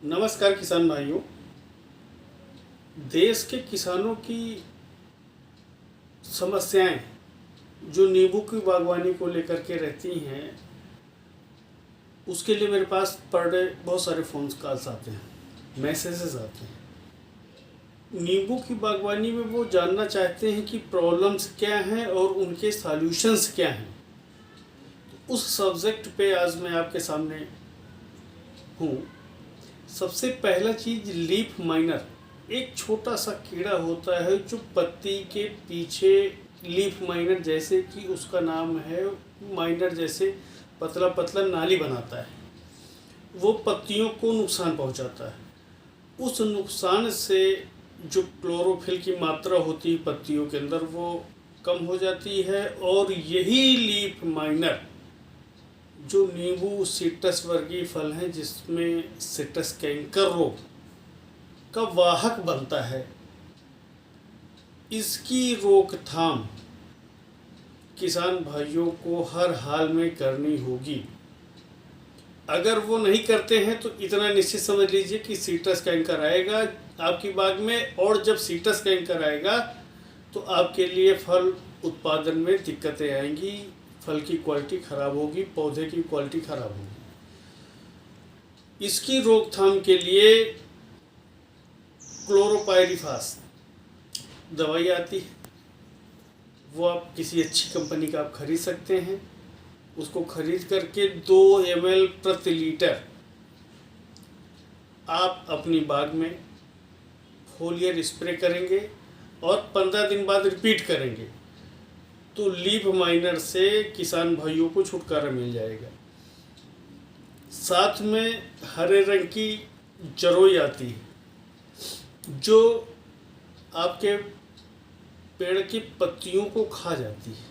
नमस्कार किसान भाइयों। देश के किसानों की समस्याएं जो नींबू की बागवानी को लेकर के रहती हैं, उसके लिए मेरे पास पर डे बहुत सारे फ़ोन कॉल्स आते हैं, मैसेजेस आते हैं। नींबू की बागवानी में वो जानना चाहते हैं कि प्रॉब्लम्स क्या हैं और उनके सॉल्यूशंस क्या हैं। उस सब्जेक्ट पे आज मैं आपके सामने हूँ। सबसे पहला चीज़, लीफ माइनर एक छोटा सा कीड़ा होता है जो पत्ती के पीछे, लीफ माइनर जैसे कि उसका नाम है, माइनर जैसे पतला पतला नाली बनाता है, वो पत्तियों को नुकसान पहुंचाता है। उस नुकसान से जो क्लोरोफिल की मात्रा होती है पत्तियों के अंदर वो कम हो जाती है, और यही लीफ माइनर जो नींबू सिट्रस वर्गीय फल है जिसमें सिट्रस कैंकर रोग का वाहक बनता है, इसकी रोकथाम किसान भाइयों को हर हाल में करनी होगी। अगर वो नहीं करते हैं तो इतना निश्चित समझ लीजिए कि सिट्रस कैंकर आएगा आपकी बाग में, और जब सिट्रस कैंकर आएगा तो आपके लिए फल उत्पादन में दिक्कतें आएंगी, फल की क्वालिटी ख़राब होगी, पौधे की क्वालिटी ख़राब होगी। इसकी रोकथाम के लिए क्लोरोपाइरिफास दवाई आती है, वो आप किसी अच्छी कंपनी का आप खरीद सकते हैं। उसको खरीद करके 2 ml प्रति लीटर आप अपनी बाग में फोलियर स्प्रे करेंगे और 15 दिन बाद रिपीट करेंगे तो लीफ माइनर से किसान भाइयों को छुटकारा मिल जाएगा। साथ में हरे रंग की जरोई आती है जो आपके पेड़ की पत्तियों को खा जाती है,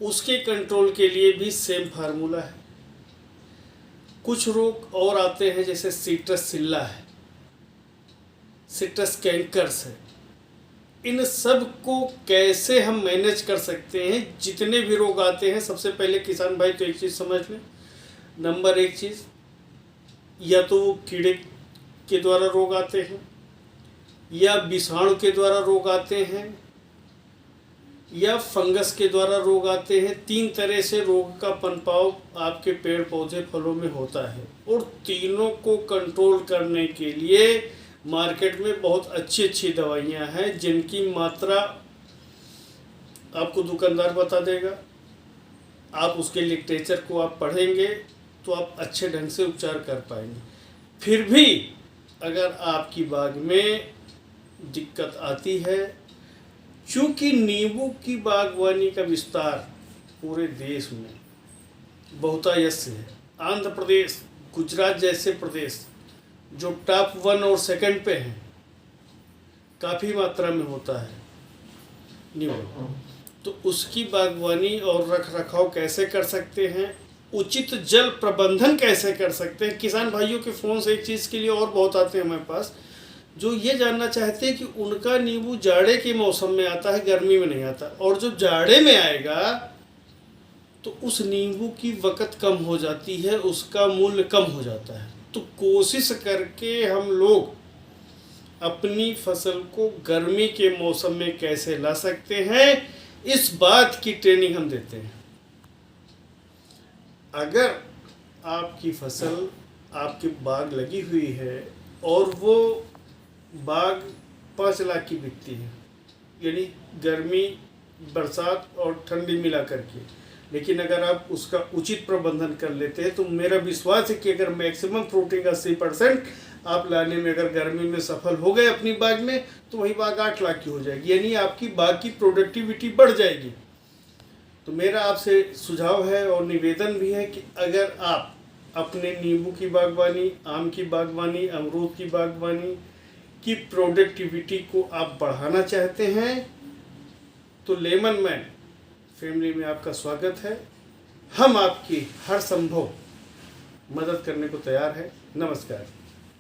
उसके कंट्रोल के लिए भी सेम फार्मूला है। कुछ रोग और आते हैं जैसे सिट्रस सिल्ला है, सिट्रस कैंकर्स है। इन सब को कैसे हम मैनेज कर सकते हैं? जितने भी रोग आते हैं, सबसे पहले किसान भाई तो एक चीज़ समझ लें। नंबर 1 चीज़, या तो वो कीड़े के द्वारा रोग आते हैं, या विषाणु के द्वारा रोग आते हैं, या फंगस के द्वारा रोग आते हैं। 3 तरह से रोग का पनपाव आपके पेड़ पौधे फलों में होता है, और तीनों को कंट्रोल करने के लिए मार्केट में बहुत अच्छी अच्छी दवाइयाँ हैं जिनकी मात्रा आपको दुकानदार बता देगा। आप उसके लिटरेचर को आप पढ़ेंगे तो आप अच्छे ढंग से उपचार कर पाएंगे। फिर भी अगर आपकी बाग में दिक्कत आती है, चूँकि नींबू की बागवानी का विस्तार पूरे देश में बहुतायत से है। आंध्र प्रदेश, गुजरात जैसे प्रदेश जो टॉप 1 और 2 पे हैं, काफ़ी मात्रा में होता है नींबू। तो उसकी बागवानी और रख रखाव कैसे कर सकते हैं, उचित जल प्रबंधन कैसे कर सकते हैं। किसान भाइयों के फ़ोन से एक चीज़ के लिए और बहुत आते हैं हमारे पास, जो ये जानना चाहते हैं कि उनका नींबू जाड़े के मौसम में आता है, गर्मी में नहीं आता, और जब जाड़े में आएगा तो उस नींबू की वक़्त कम हो जाती है, उसका मूल्य कम हो जाता है। तो कोशिश करके हम लोग अपनी फसल को गर्मी के मौसम में कैसे ला सकते हैं, इस बात की ट्रेनिंग हम देते हैं। अगर आपकी फसल, आपकी बाग लगी हुई है और वो बाग 5 लाख की बिकती है, यानी गर्मी, बरसात और ठंडी मिला करके, लेकिन अगर आप उसका उचित प्रबंधन कर लेते हैं तो मेरा विश्वास है कि अगर मैक्सिमम फ्रूटिंग 80% आप लाने में अगर गर्मी में सफल हो गए अपनी बाग में, तो वही बाग 8 लाख की हो जाएगी, यानी आपकी बाग की प्रोडक्टिविटी बढ़ जाएगी। तो मेरा आपसे सुझाव है और निवेदन भी है कि अगर आप अपने नींबू की बागवानी, आम की बागवानी, अमरूद की बागवानी की प्रोडक्टिविटी को आप बढ़ाना चाहते हैं तो लेमन मैन फैमिली में आपका स्वागत है। हम आपकी हर संभव मदद करने को तैयार हैं। नमस्कार।